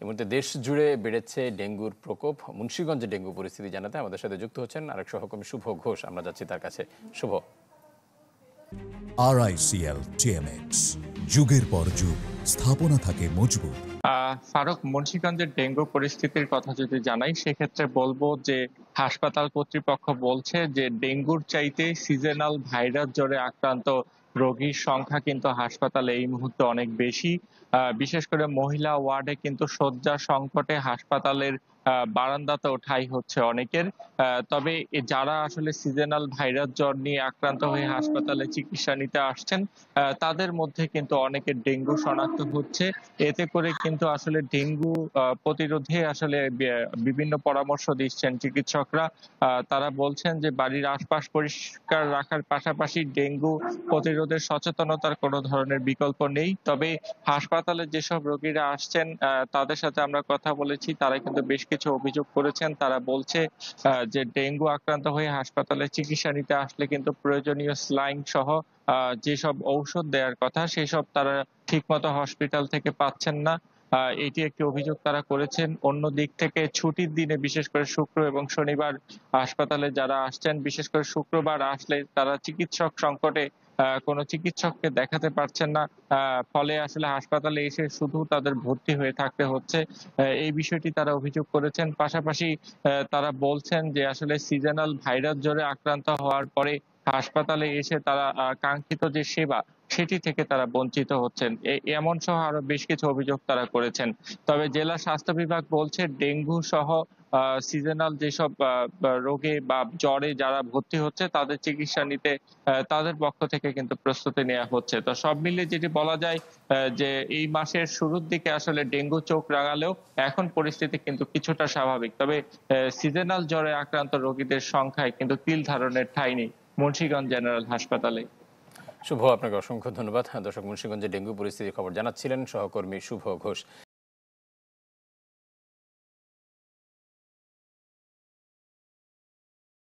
এই মুহূর্তে দেশ জুড়ে বেড়েছে ডেঙ্গুর প্রকোপ। মুন্সিগঞ্জে ডেঙ্গু পরিস্থিতি জানাতে আমাদের সাথে যুক্ত হচ্ছেন আরেক সহকর্মী শুভ ঘোষ। আমরা যাচ্ছি তার কাছে। শুভ। RICL TMX, যুগের পর যুগ স্থাপনা থাকে মজবুত। ফারুক, মুন্সিগঞ্জের ডেঙ্গু পরিস্থিতির কথা যদি জানাই, সেক্ষেত্রে বলবো যে হাসপাতাল কর্তৃপক্ষ বলছে যে ডেঙ্গুর চাইতে সিজনাল ভাইরাস জ্বরে আক্রান্ত রোগীর সংখ্যা কিন্তু হাসপাতালে এই মুহূর্তে অনেক বেশি। বিশেষ করে মহিলা ওয়ার্ডে কিন্তু শয্যা সংকটে হাসপাতালের বারান্দাতেও ঠাঁই হচ্ছে অনেকের। তবে যারা আসলে সিজনাল ভাইরাস জ্বর নিয়ে আক্রান্ত হয়ে হাসপাতালে চিকিৎসা নিতে আসছেন, তাদের মধ্যে কিন্তু অনেকের ডেঙ্গু শনাক্ত হচ্ছে। এতে করে কিন্তু আসলে ডেঙ্গু প্রতিরোধে আসলে বিভিন্ন পরামর্শ দিচ্ছেন চিকিৎসকরা। তারা বলছেন যে বাড়ির আশপাশ পরিষ্কার রাখার পাশাপাশি ডেঙ্গু প্রতিরোধের সচেতনতার কোনো ধরনের বিকল্প নেই। তবে হাসপাতালে যেসব রোগীরা আসছেন, তাদের সাথে আমরা কথা বলেছি, তারা কিন্তু বেশ কিছু অভিযোগ করেছেন। তারা বলছে যে ডেঙ্গু আক্রান্ত হয়ে হাসপাতালে চিকিৎসা নিতে আসলে কিন্তু প্রয়োজনীয় স্যালাইন সহ যেসব ঔষধ দেওয়ার কথা সেসব তারা ঠিকমতো হসপিটাল থেকে পাচ্ছেন না। এটি একটি অভিযোগ তারা করেছেন। অন্য দিক থেকে ছুটির দিনে, বিশেষ করে শুক্র এবং শনিবার হাসপাতালে যারা আসছেন, বিশেষ করে শুক্রবার আসলে তারা চিকিৎসক সংকটে কোনো চিকিৎসককে দেখাতে পারছেন না। ফলে আসলে হাসপাতালে এসে শুধু তাদের ভর্তি হয়ে থাকতে হচ্ছে। এই বিষয়টি তারা অভিযোগ করেছেন। পাশাপাশি তারা বলছেন যে আসলে সিজনাল ভাইরাস জ্বরে আক্রান্ত হওয়ার পরে হাসপাতালে এসে তারা কাঙ্ক্ষিত যে সেবা, সেটি থেকে তারা বঞ্চিত হচ্ছেন। এমন সহ আরো বেশ কিছু অভিযোগ তারা করেছেন। তবে জেলা স্বাস্থ্য বিভাগ বলছে ডেঙ্গু সহ সিজনাল যেসব রোগে বা জ্বরে যারা ভর্তি হচ্ছে তাদের চিকিৎসা নিতে তাদের পক্ষ থেকে কিন্তু প্রস্তুতি নেওয়া হচ্ছে। তো সব মিলিয়ে যেটি বলা যায়, যে এই মাসের শুরুর দিকে আসলে ডেঙ্গু চোখ রাঙালেও এখন পরিস্থিতি কিন্তু কিছুটা স্বাভাবিক। তবে সিজনাল জ্বরে আক্রান্ত রোগীদের সংখ্যায় কিন্তু তিল ধারণের ঠাঁই নেই মুন্সিগঞ্জ জেনারেল হাসপাতালে। শুভ, আপনাকে অসংখ্য ধন্যবাদ। দর্শক, মুন্সিগঞ্জে ডেঙ্গু পরিস্থিতির খবর জানাচ্ছিলেন সহকর্মী শুভ ঘোষ।